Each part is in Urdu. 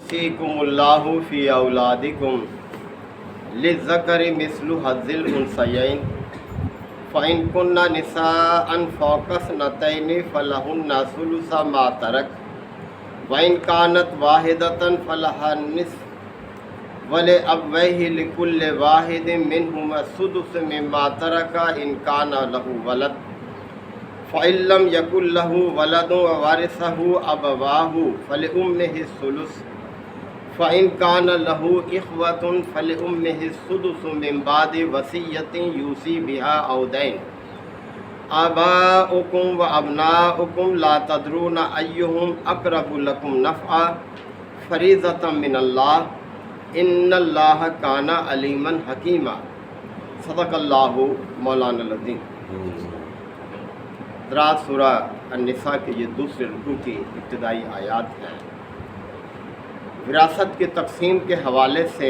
یوصیکم اللہ فی اولادکم للذکر مثل حظ الانثیین فإن کن نساء فوق اثنتین فلہن ثلث ما ترک وإن كانت واحدة فلها النصف ولأبويه لكل واحد منهما السدس مما ترك إن كان له ولد فإن لم يكن له ولد وورثه أبواه فلأمه الثلث فإن كان له إخوة فلأمه السدس من بعد وصية يوصي بها أو دين آباؤکم و ابناؤکم لا تدرون ایہم اقرب لکم نفعا فریضۃ من اللہ ان اللہ کان علیما حکیما صدق اللہ مولانا العظیم۔ حضرات، سورہ النساء کے یہ دوسرے رکوع کی ابتدائی آیات ہیں۔ وراثت کی تقسیم کے حوالے سے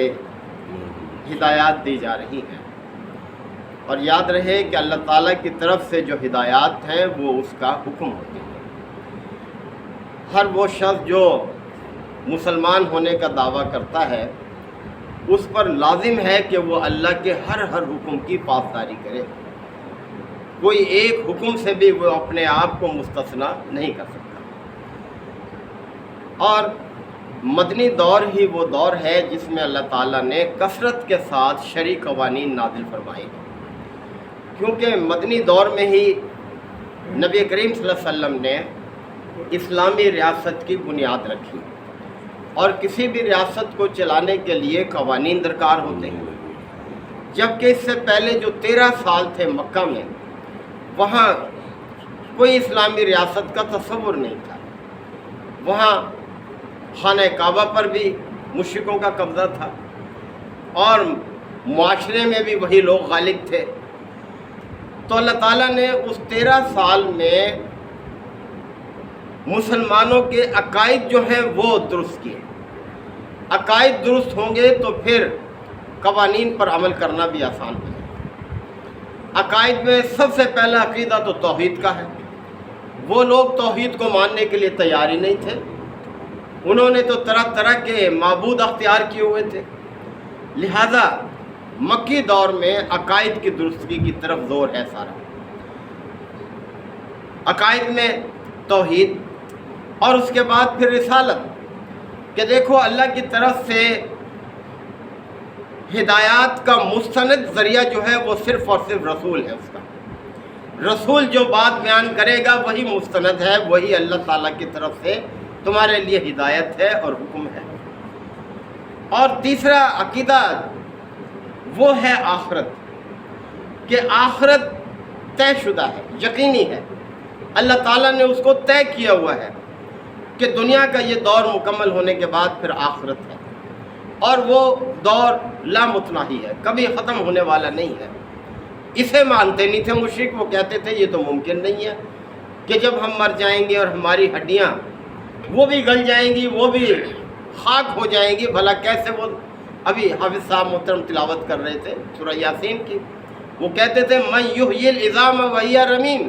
ہدایات دی جا رہی ہیں، اور یاد رہے کہ اللہ تعالیٰ کی طرف سے جو ہدایات ہیں وہ اس کا حکم ہوتے ہیں۔ ہر وہ شخص جو مسلمان ہونے کا دعویٰ کرتا ہے اس پر لازم ہے کہ وہ اللہ کے ہر حکم کی پاسداری کرے، کوئی ایک حکم سے بھی وہ اپنے آپ کو مستثنی نہیں کر سکتا۔ اور مدنی دور ہی وہ دور ہے جس میں اللہ تعالیٰ نے کثرت کے ساتھ شرعی قوانین نازل فرمائے ہیں، کیونکہ مدنی دور میں ہی نبی کریم صلی اللہ علیہ وسلم نے اسلامی ریاست کی بنیاد رکھی، اور کسی بھی ریاست کو چلانے کے لیے قوانین درکار ہوتے ہیں۔ جبکہ اس سے پہلے جو 13 سال تھے مکہ میں، وہاں کوئی اسلامی ریاست کا تصور نہیں تھا۔ وہاں خانہ کعبہ پر بھی مشرکوں کا قبضہ تھا، اور معاشرے میں بھی وہی لوگ غالب تھے۔ تو اللہ تعالیٰ نے اس 13 سال میں مسلمانوں کے عقائد جو ہیں وہ درست کیے۔ عقائد درست ہوں گے تو پھر قوانین پر عمل کرنا بھی آسان ہو جائے۔ عقائد میں سب سے پہلا عقیدہ تو توحید کا ہے۔ وہ لوگ توحید کو ماننے کے لیے تیار ہی نہیں تھے، انہوں نے تو طرح طرح کے معبود اختیار کیے ہوئے تھے۔ لہذا مکی دور میں عقائد کی درستگی کی طرف زور ہے سارا۔ عقائد میں توحید، اور اس کے بعد پھر رسالت، کہ دیکھو اللہ کی طرف سے ہدایات کا مستند ذریعہ جو ہے وہ صرف اور صرف رسول ہے۔ اس کا رسول جو بات بیان کرے گا وہی مستند ہے، وہی اللہ تعالیٰ کی طرف سے تمہارے لیے ہدایت ہے اور حکم ہے۔ اور تیسرا عقیدہ وہ ہے آخرت، کہ آخرت طے شدہ ہے، یقینی ہے، اللہ تعالیٰ نے اس کو طے کیا ہوا ہے کہ دنیا کا یہ دور مکمل ہونے کے بعد پھر آخرت ہے، اور وہ دور لامتناہی ہے، کبھی ختم ہونے والا نہیں ہے۔ اسے مانتے نہیں تھے مشرک، وہ کہتے تھے یہ تو ممکن نہیں ہے کہ جب ہم مر جائیں گے اور ہماری ہڈیاں وہ بھی گل جائیں گی، وہ بھی خاک ہو جائیں گی، بھلا کیسے؟ وہ ابھی حافظ صاحب محترم تلاوت کر رہے تھے سورہ یاسین کی، وہ کہتے تھے من یحیی العظام وہی رمیم،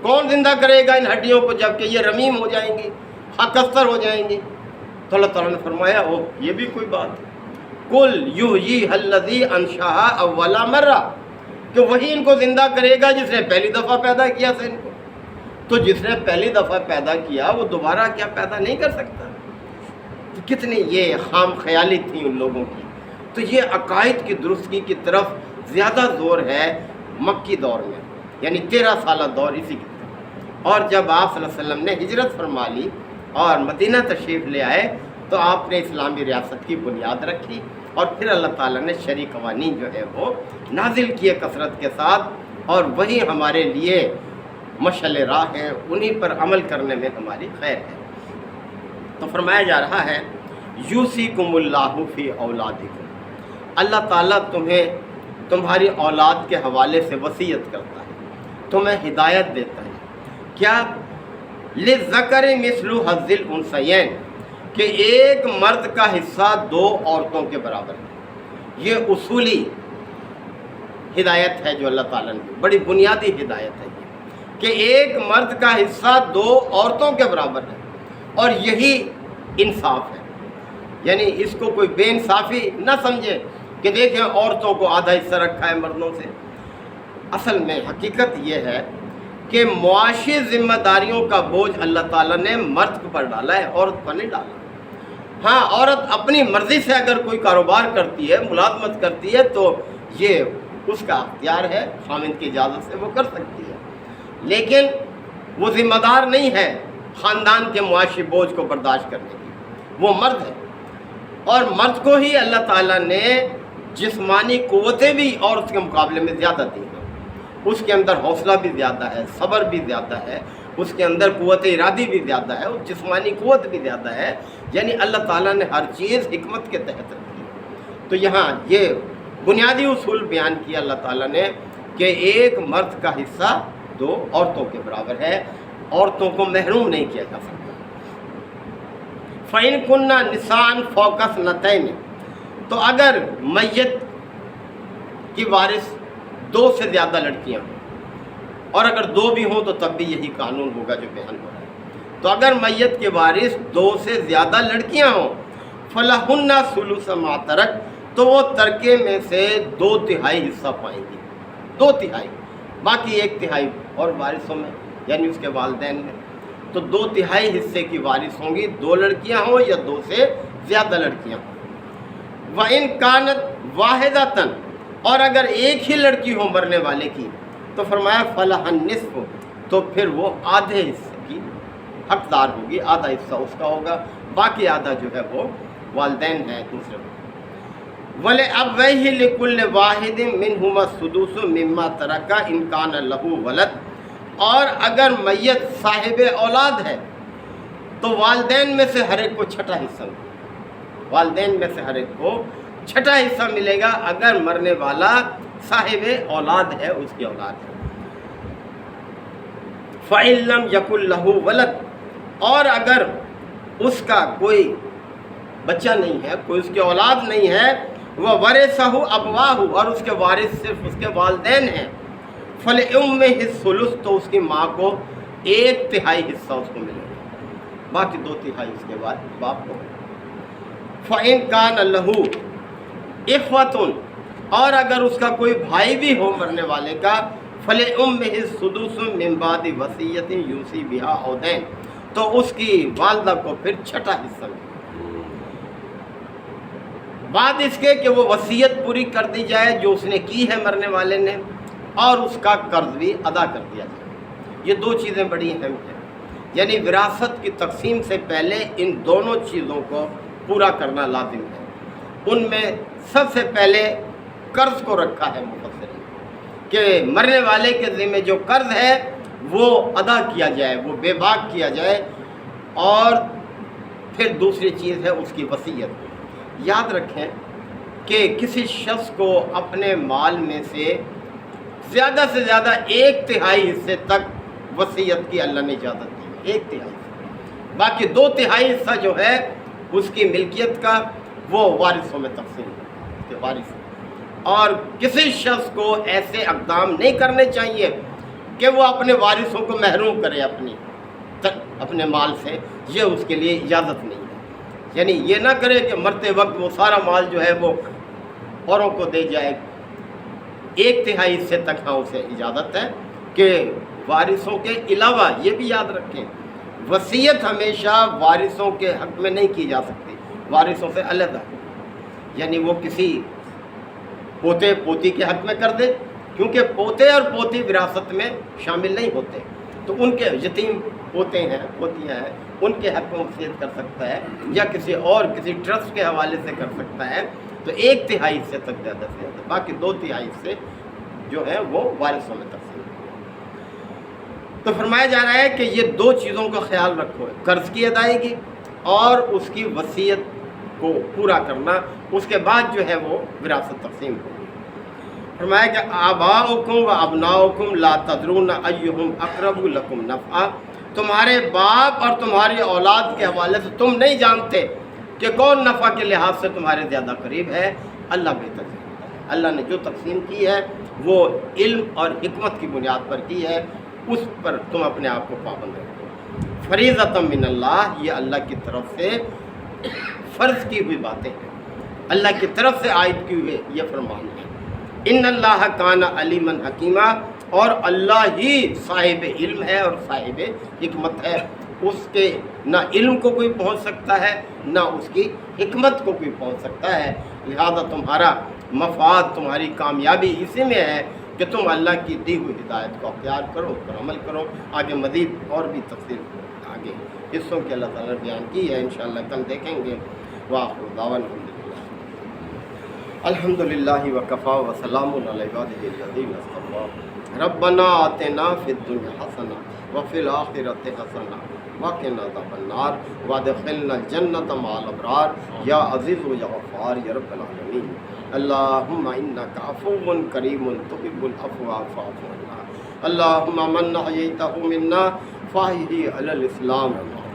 کون زندہ کرے گا ان ہڈیوں کو جب کہ یہ رمیم ہو جائیں گی، خاکستر ہو جائیں گی؟ تو اللہ تعالیٰ نے فرمایا او یہ بھی کوئی بات ہے، قل یحییھا الذی انشأھا اول مرہ، کہ وہی ان کو زندہ کرے گا جس نے پہلی دفعہ پیدا کیا تھا ان کو۔ تو جس نے پہلی دفعہ پیدا کیا وہ دوبارہ کیا پیدا نہیں کر سکتا؟ تو کتنی یہ خام خیالی تھی ان لوگوں کی۔ تو یہ عقائد کی درستگی کی طرف زیادہ زور ہے مکی دور میں، یعنی 13 سالہ دور اسی کی طرف۔ اور جب آپ صلی اللہ علیہ وسلم نے ہجرت فرما لی اور مدینہ تشریف لے آئے تو آپ نے اسلامی ریاست کی بنیاد رکھی، اور پھر اللہ تعالیٰ نے شرعی قوانین جو ہے وہ نازل کیے کثرت کے ساتھ، اور وہی ہمارے لیے مشعل راہ ہے، انہی پر عمل کرنے میں ہماری خیر ہے۔ تو فرمایا جا رہا ہے یوصیکم اللہ فی اولادکم، اللہ تعالیٰ تمہیں تمہاری اولاد کے حوالے سے وصیت کرتا ہے، تمہیں ہدایت دیتا ہے۔ کیا؟ للذکر مثل حظ الانثیین، کہ ایک مرد کا حصہ 2 عورتوں کے برابر ہے۔ یہ اصولی ہدایت ہے جو اللہ تعالیٰ نے، بڑی بنیادی ہدایت ہے کہ ایک مرد کا حصہ 2 عورتوں کے برابر ہے، اور یہی انصاف ہے۔ یعنی اس کو کوئی بے انصافی نہ سمجھے کہ دیکھیں عورتوں کو آدھا حصہ رکھا ہے مردوں سے۔ اصل میں حقیقت یہ ہے کہ معاشی ذمہ داریوں کا بوجھ اللہ تعالیٰ نے مرد پر ڈالا ہے، عورت پر نہیں ڈالا۔ ہاں، عورت اپنی مرضی سے اگر کوئی کاروبار کرتی ہے، ملازمت کرتی ہے، تو یہ اس کا اختیار ہے، خاوند کی اجازت سے وہ کر سکتی ہے، لیکن وہ ذمہ دار نہیں ہے خاندان کے معاشی بوجھ کو برداشت کرنے کی، وہ مرد ہے۔ اور مرد کو ہی اللہ تعالیٰ نے جسمانی قوتیں بھی عورت کے مقابلے میں زیادہ دی ہیں، اس کے اندر حوصلہ بھی زیادہ ہے، صبر بھی زیادہ ہے، اس کے اندر قوت ارادی بھی زیادہ ہے، اور جسمانی قوت بھی زیادہ ہے، یعنی اللہ تعالیٰ نے ہر چیز حکمت کے تحت رکھی۔ تو یہاں یہ بنیادی اصول بیان کیا اللہ تعالیٰ نے کہ ایک مرد کا حصہ 2 عورتوں کے برابر ہے، عورتوں کو محروم نہیں کیا جا سکتا۔ فَإِن كُنَّ نِسَاءً فَوْقَ اثْنَتَيْنِ، تو اگر میت کی وارث 2 سے زیادہ لڑکیاں ہوں، اور اگر 2 بھی ہوں تو تب بھی یہی قانون ہوگا جو بیان ہو رہا ہے۔ تو اگر میت کے وارث 2 سے زیادہ لڑکیاں ہوں، فَلَهُنَّ ثُلُثُ مَا تَرَكَ، تو وہ ترکے میں سے 2/3 حصہ پائیں گی، 2/3، باقی 1/3 اور وارثوں میں یعنی اس کے والدین میں، تو 2/3 حصے کی وارث ہوں گی، 2 لڑکیاں ہوں یا 2 سے زیادہ لڑکیاں ہوں۔ وَإِن كَانَتْ وَاحِدَةً، اور اگر ایک ہی لڑکی ہو مرنے والے کی، تو فرمایا فَلَهَا النِّصْفُ، تو پھر وہ آدھے حصے کی حقدار ہوگی، آدھا حصہ اس کا ہوگا، باقی آدھا جو ہے وہ والدین ہیں دوسرے کو۔ وَلِأَبْوَيْهِ لِكُلِّ وَاحِدٍ مِّنْهُمَا السُّدُسُ مِمَّا تَرَكَ إِن كَانَ لَهُ وَلَدٌ، اور اگر میت صاحب اولاد ہے تو والدین میں سے ہر ایک کو چھٹا حصہ ملے گا، والدین میں سے ہر ایک کو چھٹا حصہ ملے گا اگر مرنے والا صاحب اولاد ہے، اس کی اولاد ہے۔ فَإِن لَّمْ يَكُن لَّهُ وَلَدٌ، اور اگر اس کا کوئی بچہ نہیں ہے، کوئی اس کی اولاد نہیں ہے، وَوَرِثَهُ أَبْوَاهُ، اور اس کے وارث صرف اس کے والدین ہیں، فَلِأُمِّهِ الثُّلُثُ، تو اس کی ماں کو 1/3 حصہ اس کو ملے گا، باقی 2/3 اس کے بعد باپ کو۔ فَإِن كَانَ لَهُ إِخْوَةٌ، اور اگر اس کا کوئی بھائی بھی ہو مرنے والے کا، فَلِأُمِّهِ السُّدُسُ مِن بَعْدِ وَصِيَّةٍ يُوصِي بِهَا أَوْ دَيْنٍ، تو اس کی والدہ کو پھر چھٹا حصہ ملے گا، بعد اس کے کہ وہ وصیت پوری کر دی جائے جو اس نے کی ہے مرنے والے نے، اور اس کا قرض بھی ادا کر دیا جائے۔ یہ 2 چیزیں بڑی اہم ہیں، یعنی وراثت کی تقسیم سے پہلے ان دونوں چیزوں کو پورا کرنا لازم ہے۔ ان میں سب سے پہلے قرض کو رکھا ہے مفسرین کہ مرنے والے کے ذمہ جو قرض ہے وہ ادا کیا جائے، وہ بے باک کیا جائے، اور پھر دوسری چیز ہے اس کی وصیت۔ یاد رکھیں کہ کسی شخص کو اپنے مال میں سے زیادہ سے زیادہ 1/3 حصے تک وصیت کی اللہ نے اجازت دی، 1/3، باقی 2/3 حصہ جو ہے اس کی ملکیت کا وہ وارثوں میں تقسیم ہے، اس کے وارث۔ اور کسی شخص کو ایسے اقدام نہیں کرنے چاہیے کہ وہ اپنے وارثوں کو محروم کرے اپنے مال سے، یہ اس کے لیے اجازت نہیں ہے۔ یعنی یہ نہ کرے کہ مرتے وقت وہ سارا مال جو ہے وہ اوروں کو دے جائے، 1/3 حصے تک ہاں اسے اجازت ہے کہ وارثوں کے علاوہ، یہ بھی یاد رکھیں وصیت ہمیشہ وارثوں کے حق میں نہیں کی جا سکتی، وارثوں سے علیحدہ، یعنی وہ کسی پوتے پوتی کے حق میں کر دے، کیونکہ پوتے اور پوتی وراثت میں شامل نہیں ہوتے، تو ان کے یتیم پوتے ہیں پوتیاں ہیں، ان کے حق میں وصیت کر سکتا ہے، یا کسی اور کسی ٹرسٹ کے حوالے سے کر سکتا ہے، تو 1/3 حصے تک زیادہ سے زیادہ، باقی 2/3 حصے جو ہیں وہ وارثوں میں تقسیم۔ تو فرمایا جا رہا ہے کہ یہ 2 چیزوں کا خیال رکھو، قرض کی ادائیگی اور اس کی وصیت کو پورا کرنا، اس کے بعد جو ہے وہ وراثت تقسیم ہوگی۔ فرمایا کہ آباؤکم و ابناؤکم لا تدرون ایہم اقرب لکم نفعا، تمہارے باپ اور تمہاری اولاد کے حوالے سے تم نہیں جانتے کہ کون نفع کے لحاظ سے تمہارے زیادہ قریب ہے، اللہ بہتر جانتا ہے۔ اللہ نے جو تقسیم کی ہے وہ علم اور حکمت کی بنیاد پر کی ہے، اس پر تم اپنے آپ کو پابند رکھو۔ فریضۃ من اللہ، یہ اللہ کی طرف سے فرض کی ہوئی باتیں ہیں، اللہ کی طرف سے عائد کی ہوئے یہ فرمان ہے۔ ان اللہ کان علیما حکیما، اور اللہ ہی صاحب علم ہے اور صاحب حکمت ہے، اس کے نہ علم کو کوئی پہنچ سکتا ہے نہ اس کی حکمت کو کوئی پہنچ سکتا ہے، لہذا تمہارا مفاد، تمہاری کامیابی اسی میں ہے کہ تم اللہ کی دی ہوئی ہدایت کو اختیار کرو، اس پر عمل کرو۔ آگے مزید اور بھی تفصیل آگے حصوں کی اللہ تعالیٰ نے بیان کی ہے، انشاءاللہ کل دیکھیں گے۔ وآخر دعوانا الحمد للہ وکفا وسلام علی عبادہ الذین اصطفیٰ ربنا آتنا فی الدنیا حسنہ وفی الآخرۃ حسنہ وقنا عذاب النار وادخلنا الجنۃ مع الابرار یا عزیز و یا غفار یا رب العالمین۔ اللہم انک عفو کریم تحب العفو فاعف عنا۔ اللہم من احییتہ منا فاحیہ علی الاسلام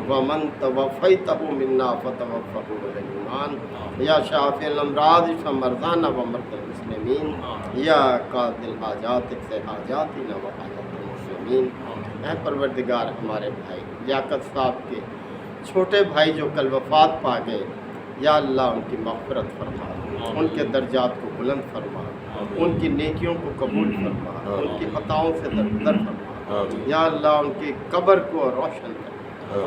ومن توفیتہ منا فتوفہ علی الایمان۔ یا شافی الامراض اشف مرضانا ومرضى المسلمین، یا قاضی الحاجات اقض حاجاتنا وحاجات المسلمین۔ اے پروردگار، ہمارے بھائی لیاقت صاحب کے چھوٹے بھائی جو کل وفات پا گئے، یا اللہ ان کی مغفرت فرما، ان کے درجات کو بلند فرما، ان کی نیکیوں کو قبول فرما، ان کی خطاؤں سے درگزر فرما، یا اللہ ان کی قبر کو روشن کر،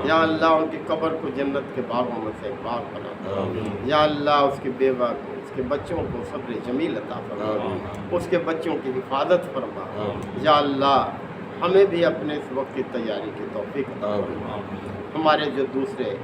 یا اللہ ان کی قبر کو جنت کے باغوں میں سے باغ بنا، یا اللہ اس کے بیوہ کو، اس کے بچوں کو صبر جمیل عطا فرما، اس کے بچوں کی حفاظت فرما، یا اللہ ہمیں بھی اپنے اس وقت کی تیاری کی توفیق عطا فرما۔ ہمارے جو دوسرے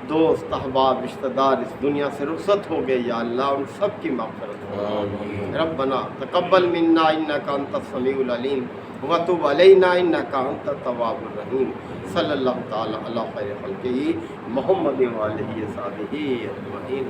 دوست احباب رشتہ دار اس دنیا سے رخصت ہو گئے، یا اللہ ان سب کی مغفرت فرما۔ ربنا تقبل منا انک انت السمیع العلیم وتب علینا انک انت التواب الرحیم۔ صلی اللہ تعالی علی خیر خلقہ محمد وآلہ وصحبہ اجمعین۔